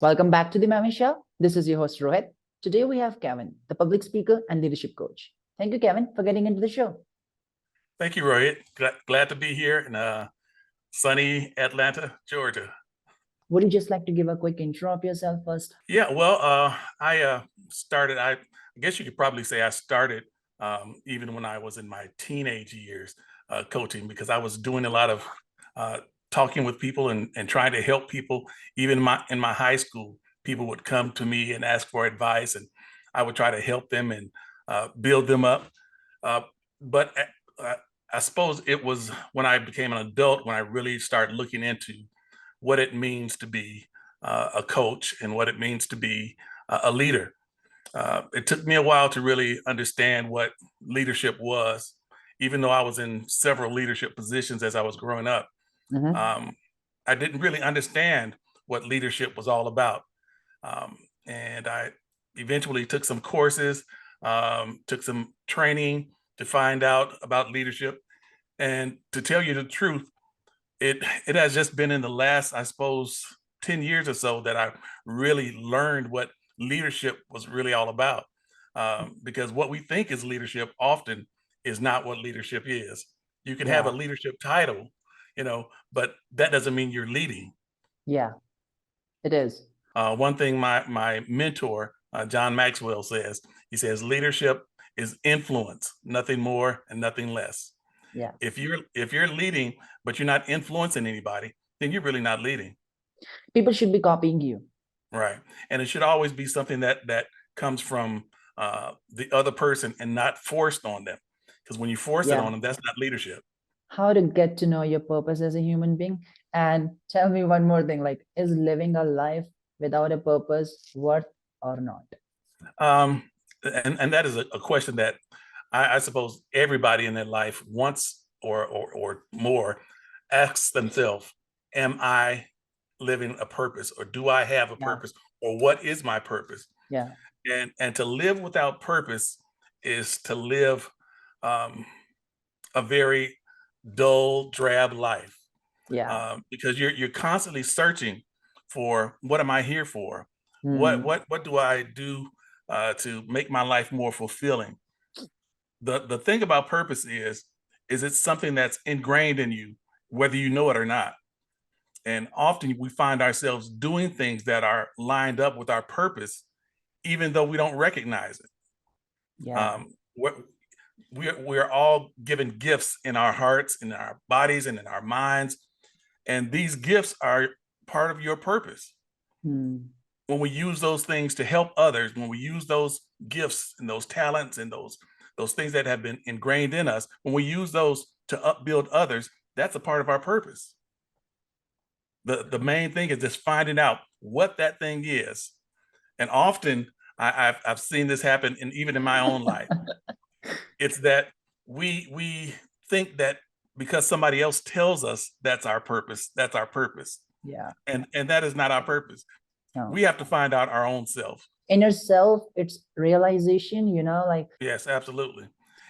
Welcome back to the Maven Show. This is your host Rohit. Today we have Kevin, the public speaker and leadership coach. Thank you, Kevin, for getting into the show. Thank you, Rohit. Glad to be here in sunny Atlanta, Georgia. Would you just like to give a quick intro of yourself first? Yeah, well, I started, I guess you could probably say I started even when I was in my teenage years coaching, because I was doing a lot of talking with people and trying to help people. Even in my high school, people would come to me and ask for advice, and I would try to help them and build them up. But I suppose it was when I became an adult when I really started looking into what it means to be a coach and what it means to be a leader. It took me a while to really understand what leadership was, even though I was in several leadership positions as I was growing up. I didn't really understand what leadership was all about. And I eventually took some courses, took some training to find out about leadership. And to tell you the truth, it has just been in the last, I suppose, 10 years or so that I really learned what leadership was really all about. Because what we think is leadership often is not what leadership is. You can have a leadership title, but that doesn't mean you're leading. Yeah, it is. One thing my mentor, John Maxwell he says, leadership is influence, nothing more and nothing less. Yeah. If you're leading, but you're not influencing anybody, then you're really not leading. People should be copying you. Right. And it should always be something that comes from the other person and not forced on them. Because when you force it on them, that's not leadership. How to get to know your purpose as a human being. And tell me one more thing, like, is living a life without a purpose worth or not? And that is a question that I suppose everybody in their life once or more asks themselves, am I living a purpose, or do I have a purpose, or what is my purpose? Yeah. And to live without purpose is to live a very dull, drab life. Yeah. Because you're constantly searching for, what am I here for? What do I do to make my life more fulfilling? The thing about purpose is it's something that's ingrained in you, whether you know it or not. And often we find ourselves doing things that are lined up with our purpose, even though we don't recognize it. Yeah. We're all given gifts in our hearts, in our bodies, and in our minds. And these gifts are part of your purpose. When we use those things to help others, when we use those gifts and those talents and those things that have been ingrained in us, when we use those to upbuild others, that's a part of our purpose. The main thing is just finding out what that thing is. And often I've seen this happen, even in my own life. It's that we think that because somebody else tells us that's our purpose. Yeah. And that is not our purpose. No. We have to find out our own self. Inner self, it's realization, like. Yes, absolutely.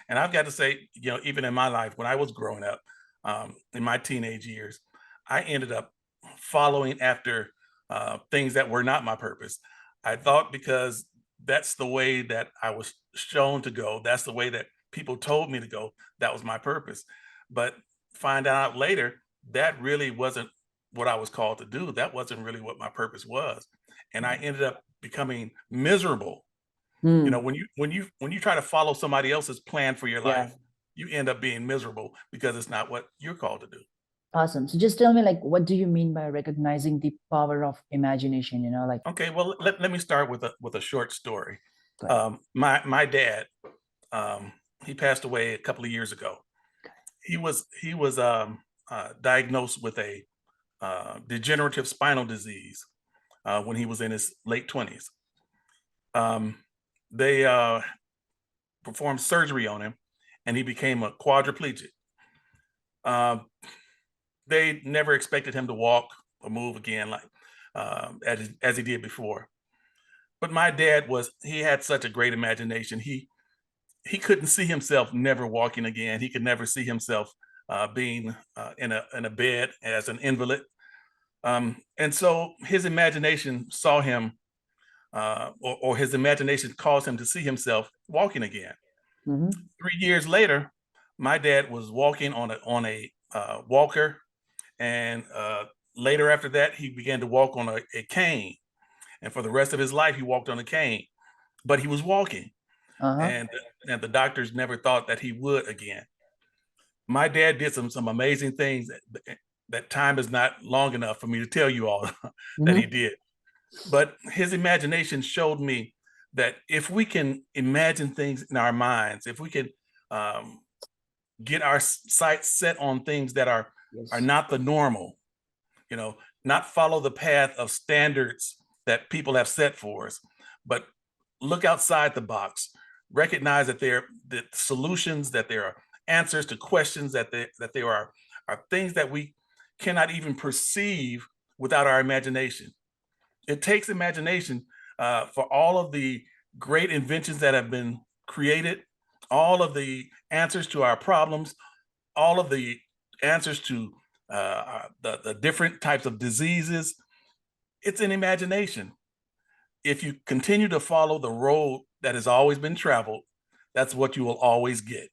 And I've got to say, even in my life, when I was growing up, in my teenage years, I ended up following after things that were not my purpose. I thought because that's the way that I was shown to go, that's the way that people told me to go, that was my purpose. But find out later, that really wasn't what I was called to do. That wasn't really what my purpose was. And I ended up becoming miserable. When you try to follow somebody else's plan for your life, you end up being miserable because it's not what you're called to do. Awesome. So just tell me, like, what do you mean by recognizing the power of imagination? Okay, well, let me start with a short story. My dad, he passed away a couple of years ago. He was diagnosed with a degenerative spinal disease when he was in his late 20s. They performed surgery on him, and he became a quadriplegic. They never expected him to walk or move again like as he did before. But my dad he had such a great imagination. He couldn't see himself never walking again. He could never see himself being in a bed as an invalid. And so his imagination saw him, or his imagination caused him to see himself walking again. 3 years later, my dad was walking on a walker, and later after that, he began to walk on a cane. And for the rest of his life, he walked on a cane, but he was walking. And the doctors never thought that he would again. My dad did some amazing things that time is not long enough for me to tell you all that he did. But his imagination showed me that if we can imagine things in our minds, if we can get our sights set on things that are not the normal, not follow the path of standards that people have set for us, but look outside the box, recognize that there are the solutions, that there are answers to questions, that there are things that we cannot even perceive without our imagination. It takes imagination for all of the great inventions that have been created, all of the answers to our problems, all of the answers to the different types of diseases. It's an imagination. If you continue to follow the road that has always been traveled, that's what you will always get.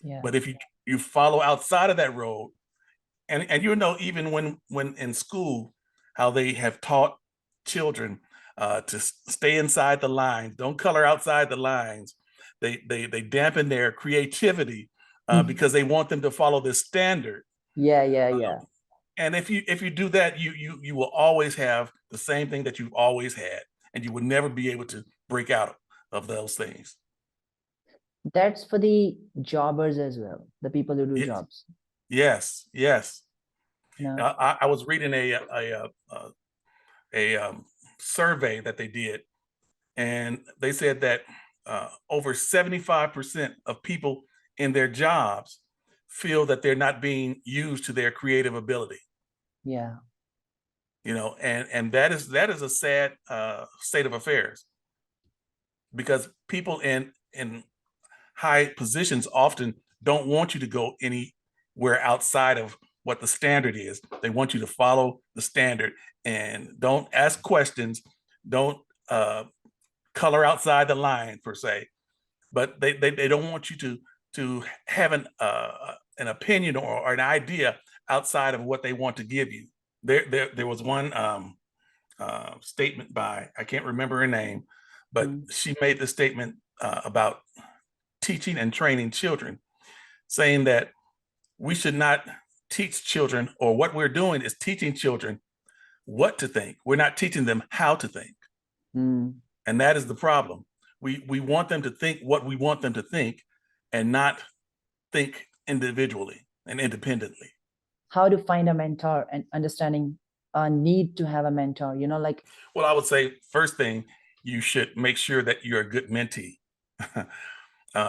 Yeah. But if you follow outside of that road, and even when in school, how they have taught children to stay inside the lines, don't color outside the lines. They dampen their creativity because they want them to follow this standard. Yeah. And if you do that, you will always have the same thing that you've always had, and you will never be able to break out of those things. That's for the jobbers as well, the people who do jobs. Yes. No. I was reading a survey that they did, and they said that over 75% of people in their jobs feel that they're not being used to their creative ability. Yeah. And that is a sad state of affairs, because people in high positions often don't want you to go anywhere outside of what the standard is. They want you to follow the standard and don't ask questions, don't color outside the line per se, but they don't want you to have an opinion or an idea outside of what they want to give you. There was one statement by, I can't remember her name, but she made the statement about teaching and training children, saying that we should not teach children, or what we're doing is teaching children what to think. We're not teaching them how to think. And that is the problem. We want them to think what we want them to think, and not think individually and independently. How to find a mentor and understanding a need to have a mentor, Well, I would say first thing, you should make sure that you're a good mentee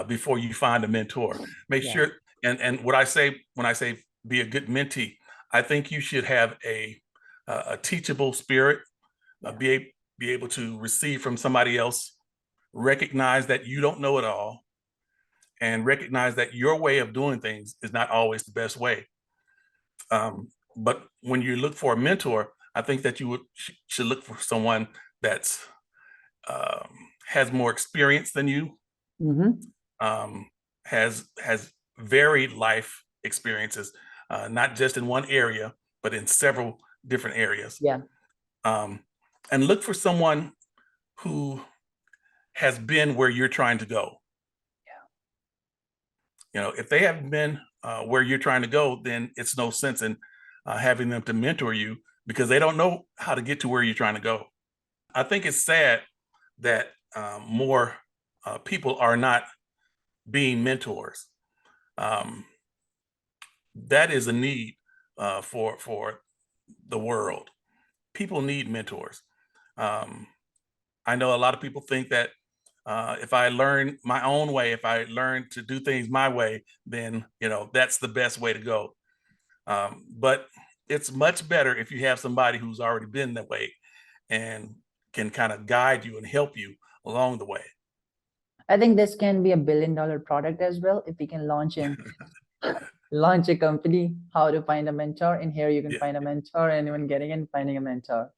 before you find a mentor. Make sure, and what I say when I say be a good mentee, I think you should have a teachable spirit, be able to receive from somebody else, recognize that you don't know it all, and recognize that your way of doing things is not always the best way. But when you look for a mentor, I think that you should look for someone that's has more experience than you, has varied life experiences, not just in one area, but in several different areas. And look for someone who has been where you're trying to go. If they haven't been where you're trying to go, then it's no sense in having them to mentor you, because they don't know how to get to where you're trying to go. I think it's sad that more people are not being mentors. That is a need for the world. People need mentors. I know a lot of people think that if I learn my own way, if I learn to do things my way, then that's the best way to go. But it's much better if you have somebody who's already been that way and can kind of guide you and help you along the way. I think this can be $1 billion product as well, if we can launch in launch a company, how to find a mentor. And here you can Yeah. find a mentor, anyone getting in, finding a mentor.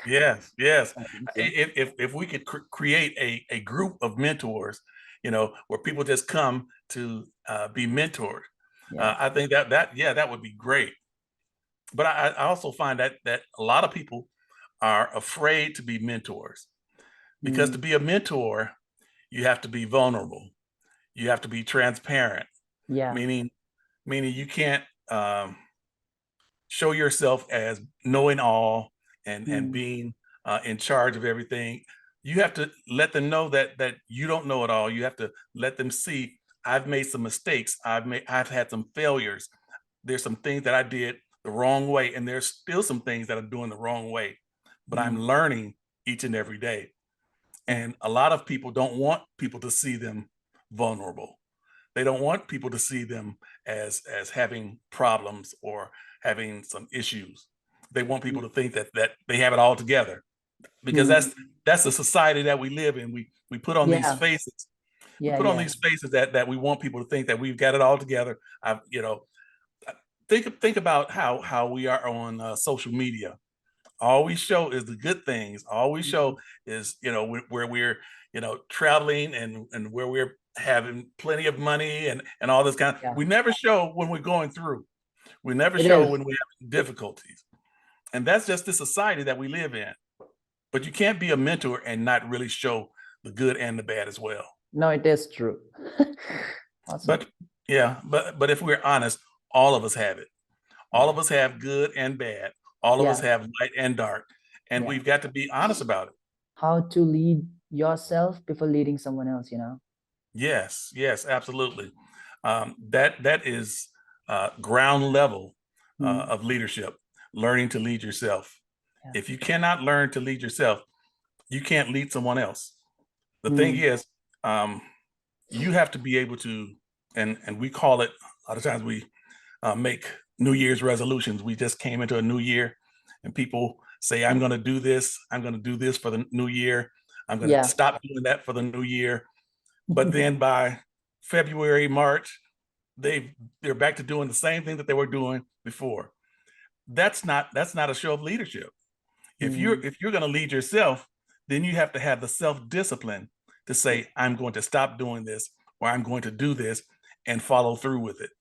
Yes, yes. I think so. If we could create a group of mentors, where people just come to be mentored, Yeah. I think that would be great. But I also find that a lot of people are afraid to be mentors, because to Mm, be a mentor, you have to be vulnerable. You have to be transparent, yeah. meaning you can't show yourself as knowing all and Mm, being in charge of everything. You have to let them know that you don't know it all. You have to let them see, I've made some mistakes. I've had some failures. There's some things that I did the wrong way, and there's still some things that I'm doing the wrong way. But I'm mm, learning each and every day. yeah. And a lot of people don't want people to see them vulnerable. They don't want people to see them as having problems or having some issues. They want people to think that they have it all together, because Mm, that's the society that we live in. We put on these yeah. faces. We Yeah. put on Yeah. these faces that we want people to think that we've got it all together. I think about how we are on social media. All we show is the good things. All we Mm, show is, where we're, traveling, and where we're having plenty of money and all this kind of. yeah. We never show when we're going through. We never It show is. when we have difficulties. And that's just the society that we live in. But you can't be a mentor and not really show the good and the bad as well. No, it is true. Awesome. But yeah, but if we're honest, all of us have it. All Yeah. of us have good and bad. All of us Yeah. have light and dark. And Yeah. we've got to be honest about it. How to lead yourself before leading someone else, you know? Yes, yes, absolutely. That is ground level Mm, of leadership, learning to lead yourself. yeah. If you cannot learn to lead yourself, you can't lead someone else. The thing Mm, is, um, you have to be able to, and we call it, a lot of times we make New Year's resolutions. We just came into a new year, and people say, I'm going to do this. I'm going to do this for the new year. I'm going to yeah. stop doing that for the new year. But then by February, March, they're back to doing the same thing that they were doing before. That's not a show of leadership. If you're Mm, if you're going to lead yourself, then you have to have the self-discipline to yeah. say, I'm going to stop doing this, or I'm going to do this, and follow through with it.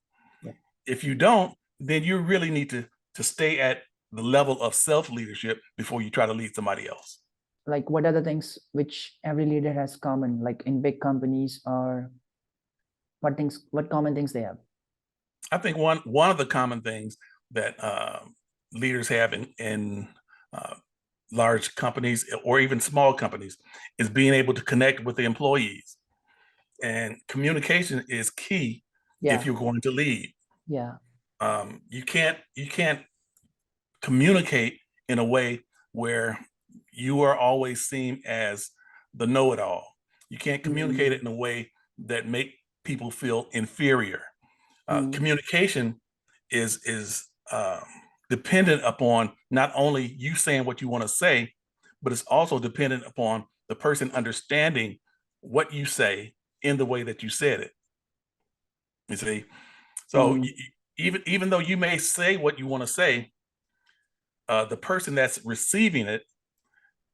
Yeah. If you don't, then you really need to stay at the level of self-leadership before you try to lead somebody else. Like, what are the things which every leader has common, like in big companies, or what common things they have? I think one of the common things that leaders have in uh, large companies or even small companies is being able to connect with the employees. And communication is key if Yeah. you're going to lead. Yeah. You can't communicate in a way where you are always seen as the know-it-all. You can't communicate Mm, it in a way that make people feel inferior. mm, Communication is dependent upon not only you saying what you want to say, but it's also dependent upon the person understanding what you say in the way that you said it. You see, so mm. even though you may say what you want to say, the person that's receiving it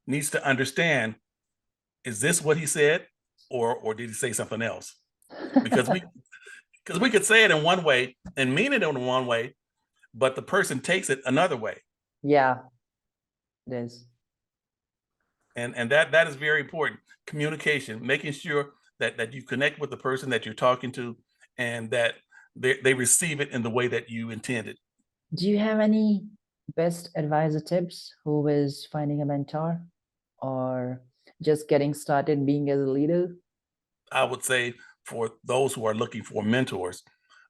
needs to understand: is this what he said, or did he say something else? Because we could say it in one way and mean it in one way, but the person takes it another way. Yeah, it is. And that is very important. Communication, making sure that you connect with the person that you're talking to, and that they receive it in the way that you intended. Do you have any best advisor tips who is finding a mentor or just getting started being as a leader? I would say, for those who are looking for mentors,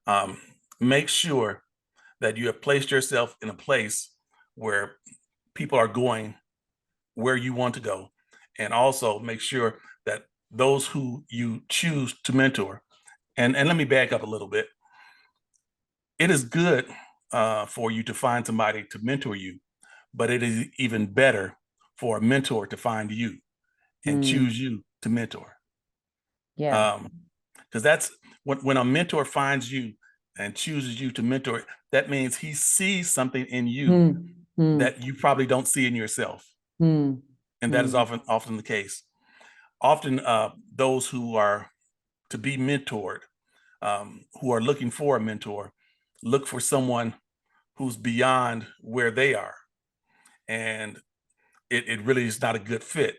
um, make sure that you have placed yourself in a place where people are going where you want to go. And also make sure that those who you choose to mentor, and let me back up a little bit. It is good for you to find somebody to mentor you, but it is even better for a mentor to find you and Mm, choose you to mentor. yeah. Because that's when a mentor finds you, and chooses you to mentor, that means he sees something in you that you probably don't see in yourself. And that is often the case. Often those who are to be mentored, who are looking for a mentor, look for someone who's beyond where they are. And it really is not a good fit.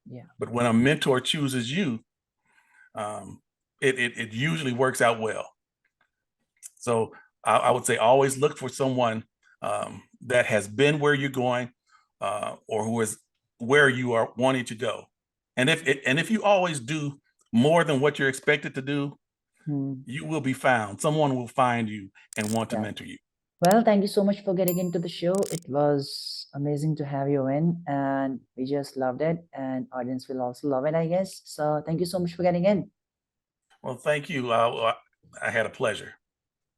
Yeah. But when a mentor chooses you, it usually works out well. So I would say always look for someone that has been where you're going, or who is where you are wanting to go. And if you always do more than what you're expected to do, you will be found. Someone will find you and want to mentor you. Well, thank you so much for getting into the show. It was amazing to have you in, and we just loved it, and audience will also love it, I guess. So thank you so much for getting in. Well, thank you. I had a pleasure.